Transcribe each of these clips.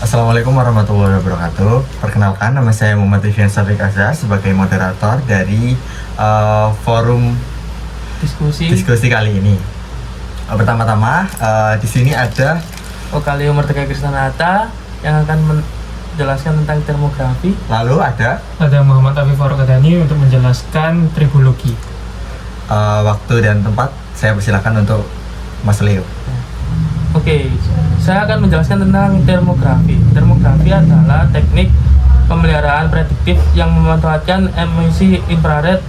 Assalamualaikum warahmatullahi wabarakatuh. Perkenalkan, nama saya Muhammad Rifian Safik Azhar sebagai moderator dari forum diskusi kali ini. Pertama-tama, di sini ada Okalio Merdeka Krisnanata yang akan menjelaskan tentang termografi. Lalu ada Muhammad Afif Farokadani untuk menjelaskan tribologi. Waktu dan tempat saya persilakan untuk Mas Leo. Oke, saya akan menjelaskan tentang termografi. Termografi adalah teknik pemeliharaan prediktif yang memanfaatkan emisi infrared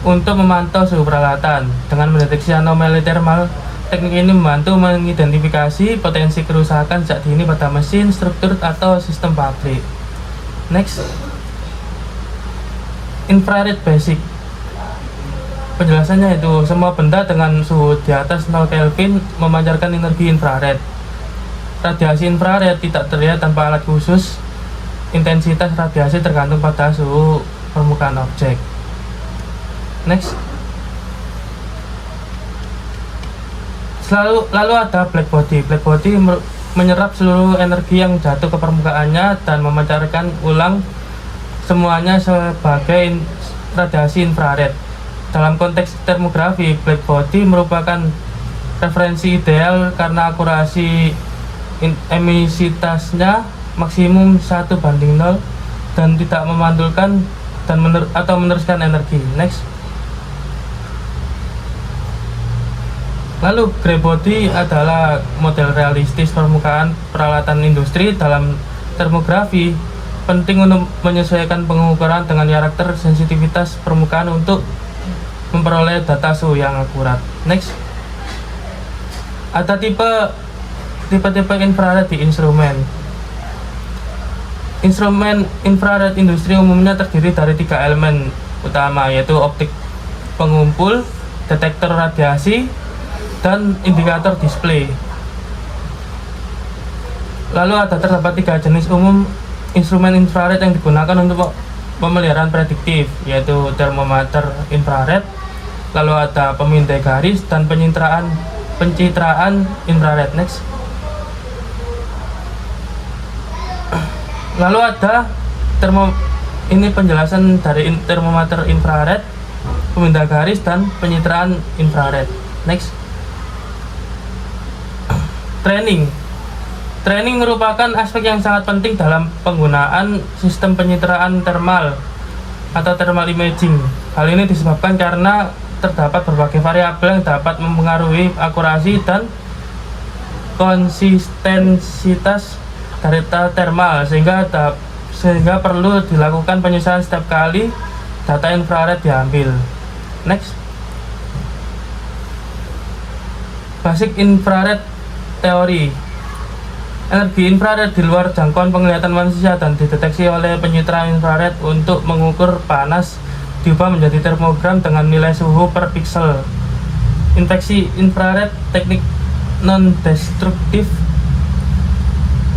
untuk memantau suhu peralatan. Dengan mendeteksi anomali termal, teknik ini membantu mengidentifikasi potensi kerusakan sejak dini pada mesin, struktur, atau sistem pabrik. Next, infrared basic. Penjelasannya itu semua benda dengan suhu di atas 0 Kelvin memancarkan energi infrared. Radiasi infrared tidak terlihat tanpa alat khusus. Intensitas radiasi tergantung pada suhu permukaan objek. Next. Lalu ada black body. Black body menyerap seluruh energi yang jatuh ke permukaannya dan memancarkan ulang semuanya sebagai radiasi infrared. Dalam konteks termografi, black body merupakan referensi ideal karena akurasi emisitasnya maksimum 1:0 dan tidak memantulkan dan meneruskan energi. Next. Lalu gray body adalah model realistis permukaan peralatan industri. Dalam termografi penting untuk menyesuaikan pengukuran dengan karakter sensitivitas permukaan untuk memperoleh data suhu yang akurat. Next. Ada tipe infrared di instrumen. Instrumen infrared industri umumnya terdiri dari 3 elemen utama, yaitu optik pengumpul, detektor radiasi, dan indikator display. Lalu terdapat 3 jenis umum instrumen infrared yang digunakan untuk pemeliharaan prediktif, yaitu termometer infrared, lalu ada pemindai garis, dan pencitraan infrared. Next. Lalu ada ini penjelasan dari termometer infrared, pemindai garis, dan pencitraan infrared. Next. Training merupakan aspek yang sangat penting dalam penggunaan sistem pencitraan termal atau thermal imaging. Hal ini disebabkan karena terdapat berbagai variabel yang dapat mempengaruhi akurasi dan konsistensitas data termal, sehingga perlu dilakukan penyesuaian setiap kali data infrared diambil. Next. Basic infrared teori. Energi infrared di luar jangkauan penglihatan manusia dan dideteksi oleh pencitraan infrared untuk mengukur panas diubah menjadi termogram dengan nilai suhu per pixel. Infeksi infrared, teknik non-destruktif,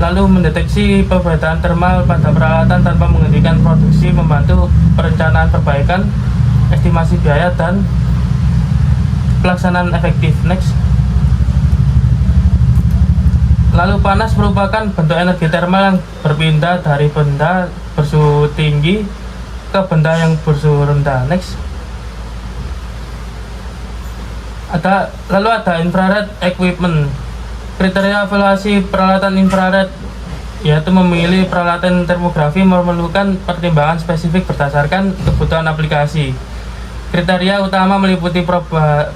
lalu mendeteksi perbedaan termal pada peralatan tanpa menghentikan produksi, membantu perencanaan perbaikan, estimasi biaya, dan pelaksanaan efektif. Next. Lalu panas merupakan bentuk energi termal yang berpindah dari benda bersuhu tinggi ke benda yang bersuhu rendah. Next. Lalu ada infrared equipment. Kriteria evaluasi peralatan infrared yaitu memilih peralatan termografi memerlukan pertimbangan spesifik berdasarkan kebutuhan aplikasi. Kriteria utama meliputi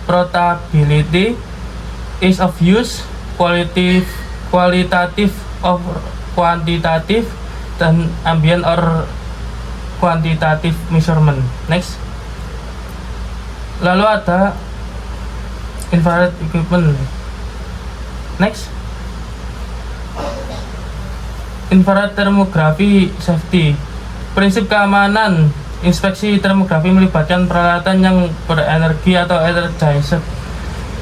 portability, ease of use, kualitatif or kuantitatif, dan ambient or quantitative measurement. Next. Lalu ada infrared equipment. Next. Infrared thermography safety. Prinsip keamanan inspeksi termografi melibatkan peralatan yang berenergi atau energizer,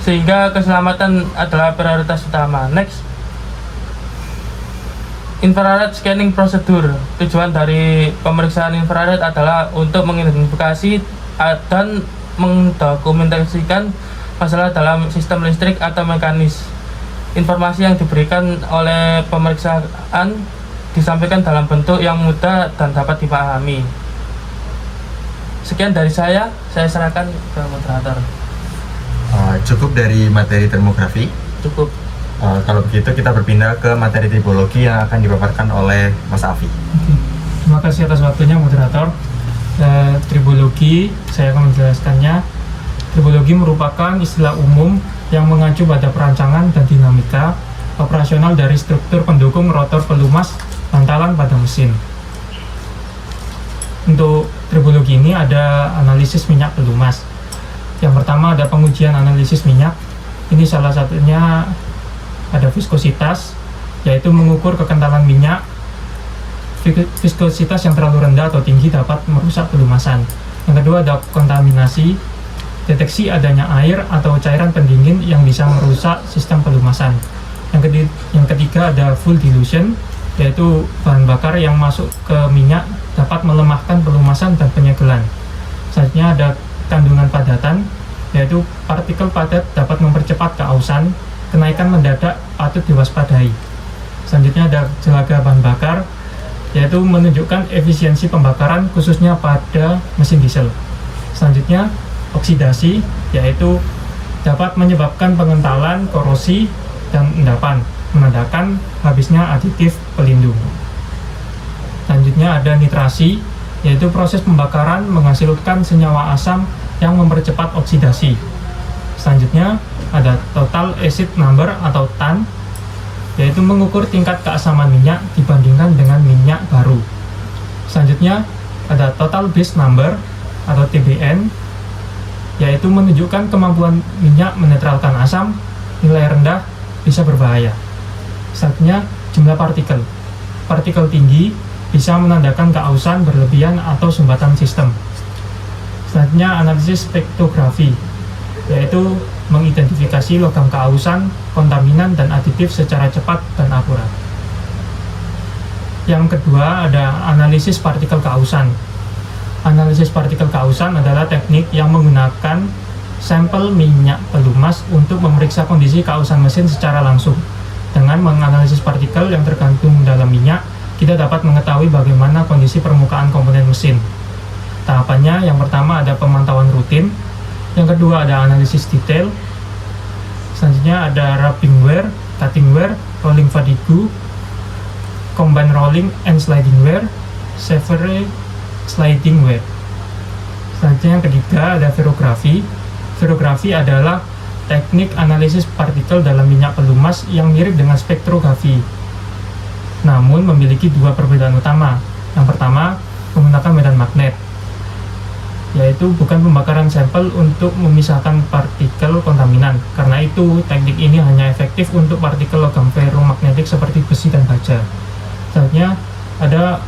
sehingga keselamatan adalah prioritas utama. Next. Infrared scanning prosedur. Tujuan dari pemeriksaan infrared adalah untuk mengidentifikasi dan mendokumentasikan masalah dalam sistem listrik atau mekanis. Informasi yang diberikan oleh pemeriksaan disampaikan dalam bentuk yang mudah dan dapat dipahami. Sekian dari saya serahkan ke moderator. Cukup dari materi termografi. Cukup. Kalau begitu kita berpindah ke materi tribologi yang akan dipaparkan oleh Mas Afi. Oke. Terima kasih atas waktunya moderator. Tribologi, saya akan menjelaskannya. Tribologi merupakan istilah umum yang mengacu pada perancangan dan dinamika operasional dari struktur pendukung rotor pelumas bantalan pada mesin. Untuk tribologi ini ada analisis minyak pelumas. Yang pertama ada pengujian analisis minyak. Ini salah satunya ada viskositas, yaitu mengukur kekentalan minyak. Viskositas yang terlalu rendah atau tinggi dapat merusak pelumasan. Yang kedua ada kontaminasi, deteksi adanya air atau cairan pendingin yang bisa merusak sistem pelumasan. Yang ketiga ada full dilution, yaitu bahan bakar yang masuk ke minyak dapat melemahkan pelumasan dan penyegelan. Selanjutnya ada kandungan padatan, yaitu partikel padat dapat mempercepat keausan, kenaikan mendadak patut diwaspadai. Selanjutnya ada jelaga bahan bakar, yaitu menunjukkan efisiensi pembakaran khususnya pada mesin diesel. Selanjutnya oksidasi, yaitu dapat menyebabkan pengentalan, korosi, dan endapan, menandakan habisnya aditif pelindung. Selanjutnya ada nitrasi, yaitu proses pembakaran menghasilkan senyawa asam yang mempercepat oksidasi. Selanjutnya ada total acid number atau TAN, yaitu mengukur tingkat keasaman minyak dibandingkan dengan minyak baru. Selanjutnya ada total base number atau TBN, yaitu menunjukkan kemampuan minyak menetralkan asam, nilai rendah bisa berbahaya. Selanjutnya jumlah partikel. Partikel tinggi bisa menandakan keausan berlebihan atau sumbatan sistem. Selanjutnya analisis spektrografi, yaitu mengidentifikasi logam keausan, kontaminan, dan aditif secara cepat dan akurat. Yang kedua ada analisis partikel keausan. Analisis partikel keausan adalah teknik yang menggunakan sampel minyak pelumas untuk memeriksa kondisi keausan mesin secara langsung. Dengan menganalisis partikel yang tergantung dalam minyak, kita dapat mengetahui bagaimana kondisi permukaan komponen mesin. Tahapannya, yang pertama ada pemantauan rutin, yang kedua ada analisis detail, selanjutnya ada rubbing wear, cutting wear, rolling fatigue, combine rolling and sliding wear, severe sliding wear. Selanjutnya yang ketiga ada ferrografi. Ferrografi adalah teknik analisis partikel dalam minyak pelumas yang mirip dengan spektrografi, namun memiliki dua perbedaan utama. Yang pertama, menggunakan medan magnet, yaitu bukan pembakaran sampel untuk memisahkan partikel kontaminan. Karena itu, teknik ini hanya efektif untuk partikel logam ferromagnetik seperti besi dan baja. Selanjutnya, ada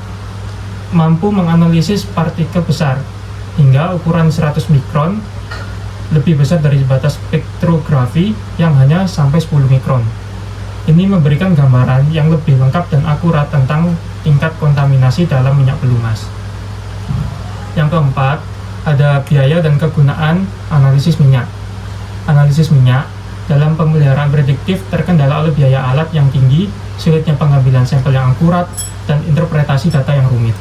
mampu menganalisis partikel besar hingga ukuran 100 mikron, lebih besar dari batas spektrografi yang hanya sampai 10 mikron. Ini memberikan gambaran yang lebih lengkap dan akurat tentang tingkat kontaminasi dalam minyak pelumas. Yang keempat, ada biaya dan kegunaan analisis minyak. Analisis minyak dalam pemeliharaan prediktif terkendala oleh biaya alat yang tinggi, sulitnya pengambilan sampel yang akurat, dan interpretasi data yang rumit.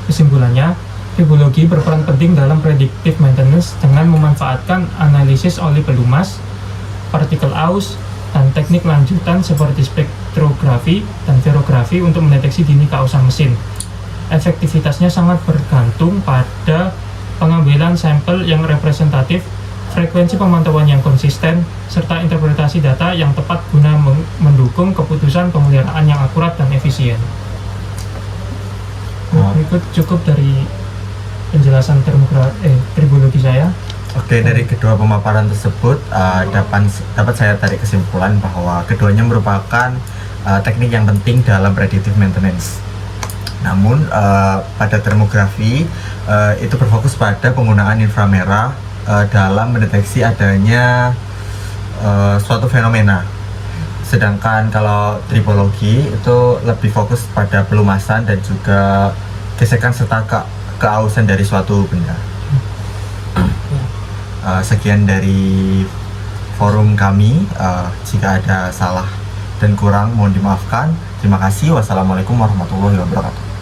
Kesimpulannya, tribologi berperan penting dalam predictive maintenance dengan memanfaatkan analisis oli pelumas, partikel aus, dan teknik lanjutan seperti spektrografi dan ferrografi untuk mendeteksi dini keausan mesin. Efektivitasnya sangat bergantung pada pengambilan sampel yang representatif, frekuensi pemantauan yang konsisten, serta interpretasi data yang tepat guna mendukung keputusan pemeliharaan yang akurat dan efisien. Berikut cukup dari penjelasan tribologi saya. Oke, dari kedua pemaparan tersebut dapat saya tarik kesimpulan bahwa keduanya merupakan teknik yang penting dalam predictive maintenance. Namun pada termografi itu berfokus pada penggunaan inframerah dalam mendeteksi adanya suatu fenomena. Sedangkan kalau tribologi itu lebih fokus pada pelumasan dan juga gesekan serta keausan dari suatu benda. Sekian dari forum kami. Jika ada salah dan kurang mohon dimaafkan. Terima kasih. Wassalamualaikum warahmatullahi wabarakatuh.